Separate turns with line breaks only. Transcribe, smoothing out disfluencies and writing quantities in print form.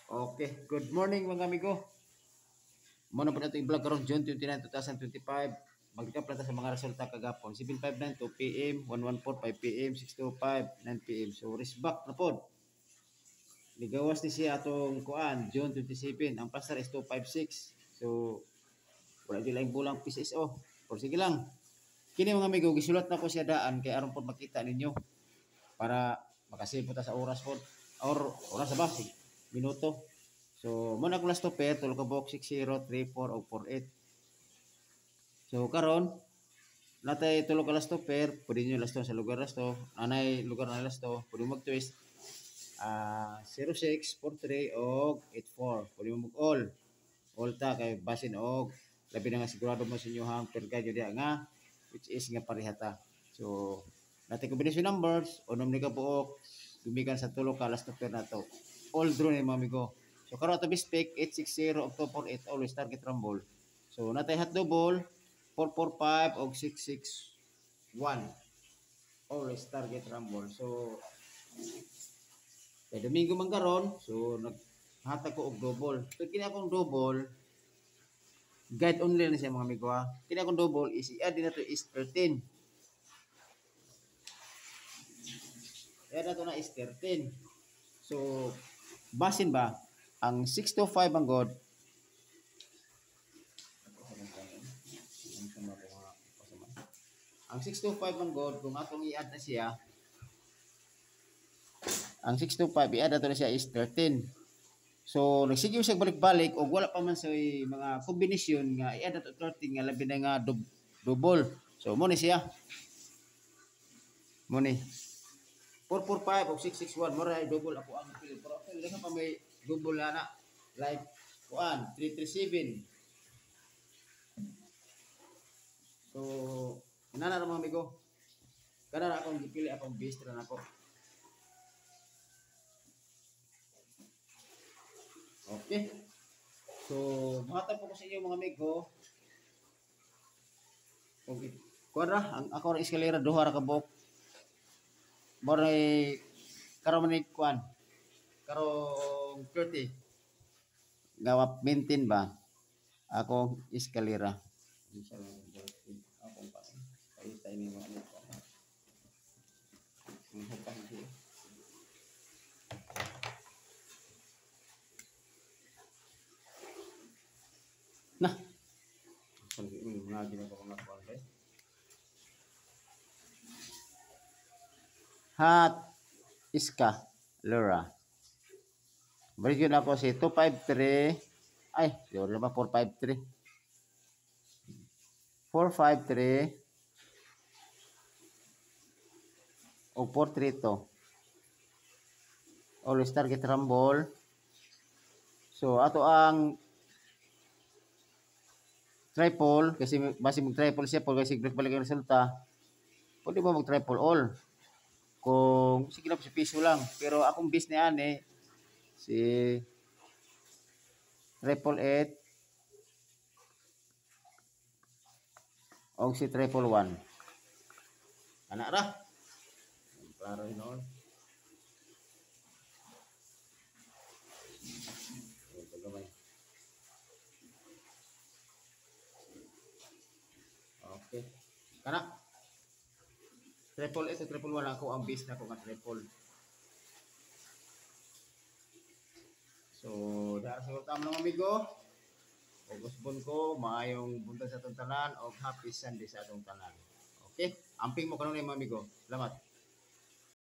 Okay, good morning mga amigo. Muna po natin i-vlog karon June 29, 2025. Mag-recap lang ta sa mga resulta kagapon. 7:59 2 PM, 1:14 5 PM, 6:05 9 PM. So rest back na pod. Ligawas ni siya atong kuan June 27. Ang pasar is 256. So wala di lang bulang PCSO. Pero sige lang. Kini mga amigo, gisulat na ko siya daan kay aron pod makita ninyo para makasave po ta sa oras pod or oras ba minuto. So, muna ko last to pair, tulog ka box 60, 34, o 48. So, karon natay tulog ka last to pair, pwede nyo last to sa lugar last to, anay lugar na last to, pwede mo mag-twist, 06, 43, o 84. Pwede mo mag-all. All ta, kay basin og, labi na nga sigurado mo sa inyo hang per guide yun nga, which is nga parihata. So, natay combination numbers, unom ni ka buok, gumikan sa tulog ka last to pair na to. All draw ni mga amigo. So karon ato bispec 860 og 248 always target rumble. So natay hot double 445 og 661 always target rumble. So kay Domingo man karon so naghatag ko og double. So kini akong double guide only na siya mga amigo ha. Kini akong double is i-add din nato is 13. I-add nato na is 13. So basin ba ang 625 ang god ang 625 ang god kung atong i-add na siya ang 625 i-add na to na siya is 13. So nagsigiw siya balik-balik o wala pa man sa mga kombinasyon nga i-add na to 13 nga labi na nga double. So mo ni siya mo ni 445 o 661 mo ray double ako ang pili pero ako lang pa may double na like kuan 337. So inana ra mga amigo kada na akong gipili akong base ra nako. Okay. So mahatag po ko sa inyo mga amigo. Okay. Kuara ang ako ra eskalera duha ra ka buok. Moray karon man kuan. Karong 30. Gawa maintain ba? Ako eskalera. Akong pa. Ay tayo ni mga amigo. Nah. Sabi mo nga ginagawa ko nga kuan kay. Hat iska lura. Balik yun ako si 253 ay yun naman 453 453 o 432 always target rumble. So ato ang triple kasi base mag triple siya pag kasi balik ang resulta pwede mo mag triple all kung sige lang si piso lang pero akong base ni ane si triple 8 o si triple 1 anak ra klaro yun okay kana triple 8 o triple 1 ako ang base na ako nga triple. So dahil sa tama mga amigo August bon ko, maayong buntag sa atong tanan o happy Sunday sa atong tanan. Okay? Amping mo kanon mga amigo. Salamat.